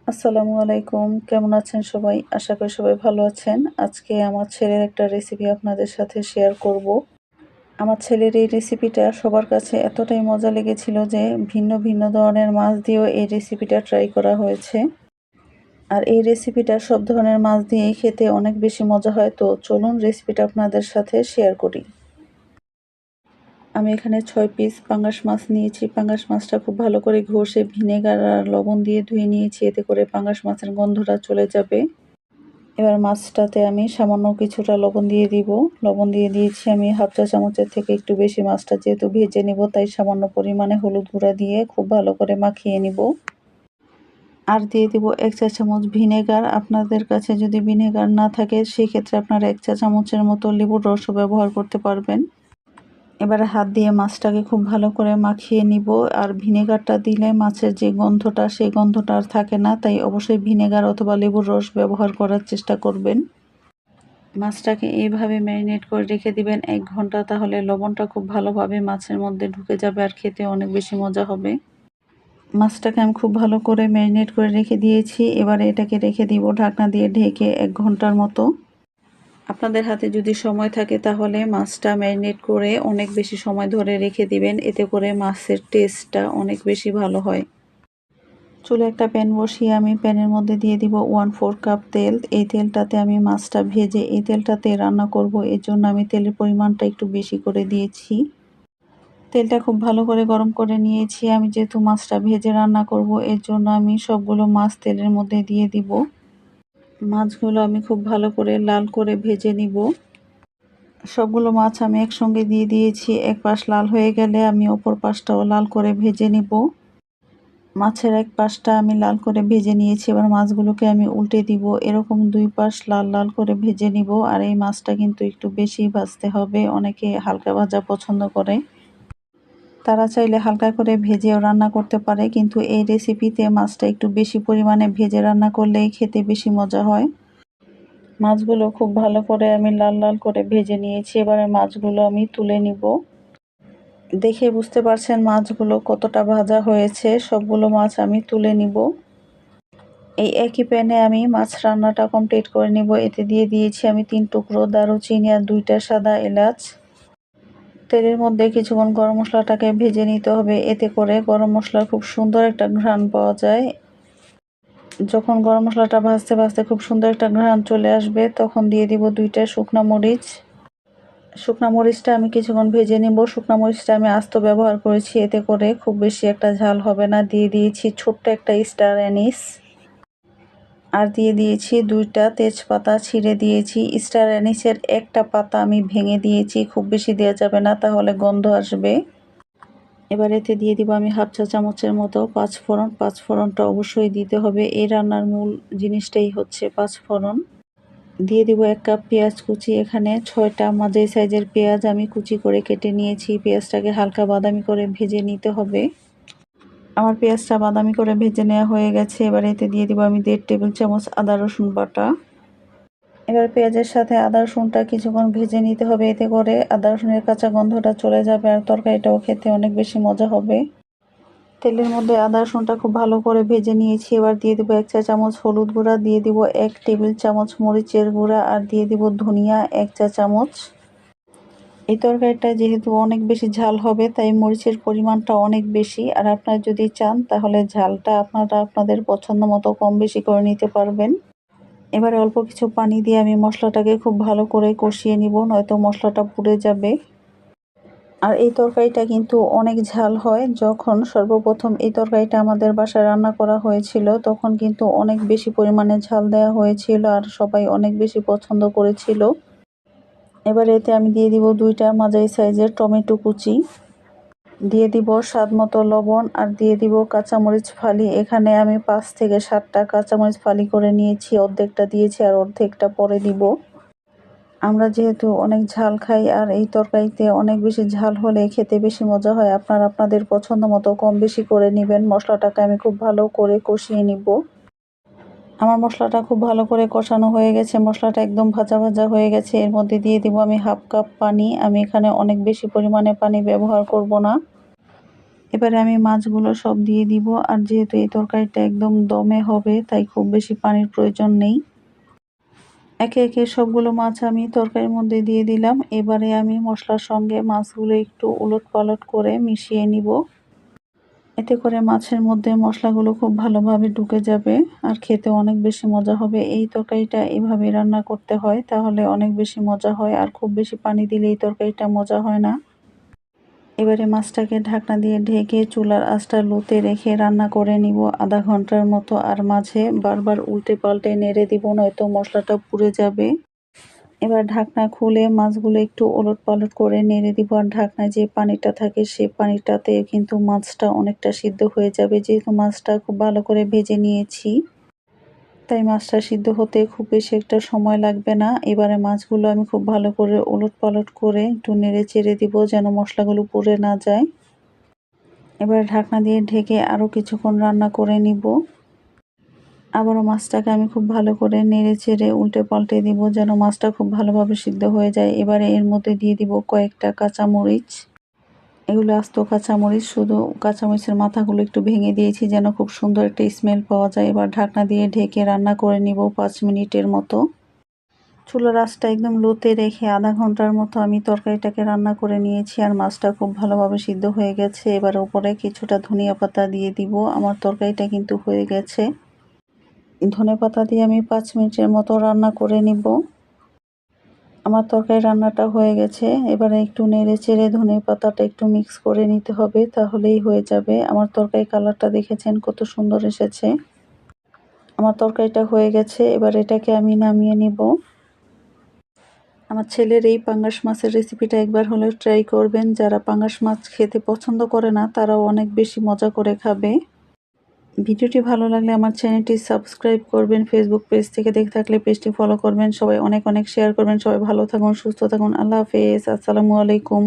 আসসালামু আলাইকুম। কেমন আছেন সবাই? আশা করি সবাই ভালো আছেন। আজকে আমার ছেলের একটা রেসিপি আপনাদের সাথে শেয়ার করব। আমার ছেলের এই রেসিপিটা সবার কাছে এতটাই মজা লেগেছিল যে ভিন্ন ভিন্ন ধরনের মাছ দিয়েও এই রেসিপিটা ট্রাই করা হয়েছে। আর এই রেসিপিটা সব ধরনের মাছ দিয়েই খেতে অনেক বেশি মজা হয়। তো চলুন রেসিপিটা আপনাদের সাথে শেয়ার করি। আমি এখানে ৬ পিস পাঙ্গাস মাছ নিয়েছি। পাঙ্গাস মাছটা খুব ভালো করে ঘষে ভিনেগার আর লবণ দিয়ে ধুয়ে নিয়েছি, এতে করে পাঙ্গাস মাছের গন্ধটা চলে যাবে। এবার মাছটাতে আমি সামান্য কিছুটা লবণ দিয়ে দিব। লবণ দিয়ে দিয়েছি আমি হাফ চা চামচের থেকে একটু বেশি। মাছটা যেহেতু ভেজে নেব তাই সামান্য পরিমাণে হলুদ গুঁড়া দিয়ে খুব ভালো করে মাখিয়ে নিব। আর দিয়ে দিব ১ চা চামচ ভিনেগার। আপনাদের কাছে যদি ভিনেগার না থাকে সেক্ষেত্রে আপনারা ১ চা চামচের মতো লেবুর রসও ব্যবহার করতে পারবেন। এবারে হাত দিয়ে মাছটাকে খুব ভালো করে মাখিয়ে নিব। আর ভিনেগারটা দিলে মাছের যে গন্ধটা সেই গন্ধটা আর থাকে না, তাই অবশ্যই ভিনেগার অথবা লেবুর রস ব্যবহার করার চেষ্টা করবেন। মাছটাকে এইভাবে ম্যারিনেট করে রেখে দিবেন ১ ঘন্টা, তাহলে লবণটা খুব ভালোভাবে মাছের মধ্যে ঢুকে যাবে আর খেতে অনেক বেশি মজা হবে। মাছটাকে আমি খুব ভালো করে ম্যারিনেট করে রেখে দিয়েছি। এবারে এটাকে রেখে দিব ঢাকনা দিয়ে ঢেকে ১ ঘন্টার মতো। আপনাদের হাতে যদি সময় থাকে তাহলে মাছটা ম্যারিনেট করে অনেক বেশি সময় ধরে রেখে দিবেন, এতে করে মাছের টেস্টটা অনেক বেশি ভালো হয়। চুলে একটা প্যান বসিয়ে আমি প্যানের মধ্যে দিয়ে দিব 1/4 কাপ তেল। এই তেলটাতে আমি মাছটা ভেজে এই তেলটাতে রান্না করব, এর জন্য আমি তেলের পরিমাণটা একটু বেশি করে দিয়েছি। তেলটা খুব ভালো করে গরম করে নিয়েছি। আমি যেহেতু মাছটা ভেজে রান্না করব এর জন্য আমি সবগুলো মাছ তেলের মধ্যে দিয়ে দিব। মাছগুলো আমি খুব ভালো করে লাল করে ভেজে নিব। সবগুলো মাছ আমি একসঙ্গে দিয়ে দিয়েছি। এক পাশ লাল হয়ে গেলে আমি অপর পাশটাও লাল করে ভেজে নিব। মাছের এক পাশটা আমি লাল করে ভেজে নিয়েছি। এবার মাছগুলোকে আমি উল্টে দিব। এরকম ২ পাশ লাল লাল করে ভেজে নিব। আর এই মাছটা কিন্তু একটু বেশি ভাজতে হবে। অনেকে হালকা ভাজা পছন্দ করে, তারা চাইলে হালকা করে ভেজেও রান্না করতে পারে, কিন্তু এই রেসিপিতে মাছটা একটু বেশি পরিমাণে ভেজে রান্না করলেই খেতে বেশি মজা হয়। মাছগুলো খুব ভালো করে আমি লাল লাল করে ভেজে নিয়েছি। এবারে মাছগুলো আমি তুলে নিব। দেখে বুঝতে পারছেন মাছগুলো কতটা ভাজা হয়েছে। সবগুলো মাছ আমি তুলে নিব। এই একই প্যানে আমি মাছ রান্নাটা কমপ্লিট করে নিব। এতে দিয়ে দিয়েছি আমি ৩ টুকরো দারুচিনি আর ২টা সাদা এলাচ। তেলের মধ্যে কিছুক্ষণ গরম মশলাটাকে ভেজে নিতে হবে, এতে করে গরম মশলার খুব সুন্দর একটা ঘ্রাণ পাওয়া যায়। যখন গরম মশলাটা ভাজতে ভাজতে খুব সুন্দর একটা ঘ্রাণ চলে আসবে তখন দিয়ে দিব ২টা শুকনা মরিচ। শুকনা মরিচটা আমি কিছুক্ষণ ভেজে নিব। শুকনা মরিচটা আমি আস্ত ব্যবহার করেছি, এতে করে খুব বেশি একটা ঝাল হবে না। দিয়ে দিয়েছি ছোট্ট একটা স্টার অ্যানিস। আর দিয়ে দিয়েছি ২টা তেজপাতা ছিঁড়ে দিয়েছি। স্টার অ্যানিসের একটা পাতা আমি ভেঙে দিয়েছি, খুব বেশি দেওয়া যাবে না তাহলে গন্ধ আসবে। এবার এতে দিয়ে দিব আমি হাফ চা চামচের মতো পাঁচফোড়ন। পাঁচফোড়নটা অবশ্যই দিতে হবে, এই রান্নার মূল জিনিসটাই হচ্ছে পাঁচফোড়ন। দিয়ে দিব ১ কাপ পেঁয়াজ কুচি। এখানে ৬টা মাঝারি সাইজের পেঁয়াজ আমি কুচি করে কেটে নিয়েছি। পেঁয়াজটাকে হালকা বাদামি করে ভেজে নিতে হবে। আমার পেঁয়াজটা বাদামি করে ভেজে নেওয়া হয়ে গেছে। এবার এতে দিয়ে দিব আমি ১.৫ টেবিল চামচ আদা রসুন বাটা। এবার পেঁয়াজের সাথে আদা রসুনটা কিছুক্ষণ ভেজে নিতে হবে, এতে করে আদা রসুনের কাঁচা গন্ধটা চলে যাবে আর তরকারিটাও খেতে অনেক বেশি মজা হবে। তেলের মধ্যে আদা রসুনটা খুব ভালো করে ভেজে নিয়েছি। এবার দিয়ে দিব ১ চা চামচ হলুদ গুঁড়া, দিয়ে দিব ১ টেবিল চামচ মরিচের গুঁড়া আর দিয়ে দিব ধনিয়া ১ চা চামচ। এই তরকারিটা যেহেতু অনেক বেশি ঝাল হবে তাই মরিচের পরিমাণটা অনেক বেশি। আর আপনারা যদি চান তাহলে ঝালটা আপনারা আপনাদের পছন্দ মতো কম বেশি করে নিতে পারবেন। এবারে অল্প কিছু পানি দিয়ে আমি মশলাটাকে খুব ভালো করে কষিয়ে নিব, নয়তো মশলাটা পুড়ে যাবে। আর এই তরকারিটা কিন্তু অনেক ঝাল হয়। যখন সর্বপ্রথম এই তরকারিটা আমাদের বাসায় রান্না করা হয়েছিল তখন কিন্তু অনেক বেশি পরিমাণে ঝাল দেওয়া হয়েছিল আর সবাই অনেক বেশি পছন্দ করেছিল। এবার এতে আমি দিয়ে দিব ২টা মাঝারি সাইজের টমেটো কুচি, দিয়ে দিব স্বাদ মতো লবণ আর দিয়ে দিব কাঁচামরিচ ফালি। এখানে আমি ৫ থেকে ৭টা কাঁচামরিচ ফালি করে নিয়েছি, অর্ধেকটা দিয়েছি আর অর্ধেকটা পরে দিব। আমরা যেহেতু অনেক ঝাল খাই আর এই তরকারিতে অনেক বেশি ঝাল হলে খেতে বেশি মজা হয়। আপনারা আপনাদের পছন্দ মতো কম বেশি করে নেবেন। মশলাটাকে আমি খুব ভালো করে কষিয়ে নিব। আমার মশলাটা খুব ভালো করে কষানো হয়ে গেছে, মশলাটা একদম ভাজা ভাজা হয়ে গেছে। এর মধ্যে দিয়ে দিব আমি হাফ কাপ পানি। আমি এখানে অনেক বেশি পরিমাণে পানি ব্যবহার করব না। এবারে আমি মাছগুলো সব দিয়ে দিব। আর যেহেতু এই তরকারিটা একদম দমে হবে তাই খুব বেশি পানির প্রয়োজন নেই। একে একে সবগুলো মাছ আমি তরকারির মধ্যে দিয়ে দিলাম। এবারে আমি মশলার সঙ্গে মাছগুলো একটু উলটপালট করে মিশিয়ে নিব। এতে করে মাছের মধ্যে মশলাগুলো খুব ভালোভাবে ঢুকে যাবে আর খেতে অনেক বেশি মজা হবে। এই তরকারিটা এভাবে রান্না করতে হয়, তাহলে অনেক বেশি মজা হয়। আর খুব বেশি পানি দিলে এই তরকারিটা মজা হয় না। এবারে মাছটাকে ঢাকনা দিয়ে ঢেকে চুলার আঁচটা লোতে রেখে রান্না করে নিব আধা ঘন্টার মতো। আর মাঝে বারবার উল্টে পাল্টে নেড়ে দিব, নয়তো মশলাটা পুড়ে যাবে। এবার ঢাকনা খুলে মাছগুলো একটু ওলটপালট করে নেড়ে দিব। আর ঢাকনায় যে পানিটা থাকে সেই পানিটাতে কিন্তু মাছটা অনেকটা সিদ্ধ হয়ে যাবে। যেহেতু মাছটা খুব ভালো করে ভেজে নিয়েছি তাই মাছটা সিদ্ধ হতে খুব বেশি একটা সময় লাগবে না। এবারে মাছগুলো আমি খুব ভালো করে ওলটপালট করে একটু নেড়ে চেড়ে দিব যেন মশলাগুলো পুড়ে না যায়। এবার ঢাকনা দিয়ে ঢেকে আরও কিছুক্ষণ রান্না করে নিব। আবারও মাছটাকে আমি খুব ভালো করে নেড়ে চেড়ে উল্টে পাল্টে দিব যেন মাছটা খুব ভালোভাবে সিদ্ধ হয়ে যায়। এবারে এর মধ্যে দিয়ে দিব কয়েকটা কাঁচামরিচ। এগুলো আস্ত কাঁচামরিচ, শুধু কাঁচামরিচের মাথাগুলো একটু ভেঙে দিয়েছি যেন খুব সুন্দর একটা স্মেল পাওয়া যায়। এবার ঢাকনা দিয়ে ঢেকে রান্না করে নিব 5 মিনিটের মতো। চুলার আঁচটা একদম লোতে রেখে আধা ঘন্টার মতো আমি তরকারিটাকে রান্না করে নিয়েছি। আর মাছটা খুব ভালোভাবে সিদ্ধ হয়ে গেছে। এবার উপরে কিছুটা ধনিয়া পাতা দিয়ে দিব। আমার তরকারিটা কিন্তু হয়ে গেছে। ধনেপাতা দিয়ে আমি 5 মিনিটের মতো রান্না করে নিব। আমার তরকারি রান্নাটা হয়ে গেছে। এবারে একটু নেড়ে চেড়ে ধনেপাতাটা একটু মিক্স করে নিতে হবে, তাহলেই হয়ে যাবে। আমার তরকারি কালারটা দেখেছেন কত সুন্দর এসেছে। আমার তরকারিটা হয়ে গেছে, এবার এটাকে আমি নামিয়ে নিব। আমার ছেলের এই পাঙ্গাস মাছের রেসিপিটা একবার হলেও ট্রাই করবেন। যারা পাঙ্গাস মাছ খেতে পছন্দ করে না তারাও অনেক বেশি মজা করে খাবে। ভিডিওটি ভালো লাগলে আমার চ্যানেলটি সাবস্ক্রাইব করবেন। ফেসবুক পেজ থেকে দেখে থাকলে পেজটি ফলো করবেন। সবাই অনেক অনেক শেয়ার করবেন। সবাই ভালো থাকুন, সুস্থ থাকুন। আল্লাহ হাফেজ। আসসালামু আলাইকুম।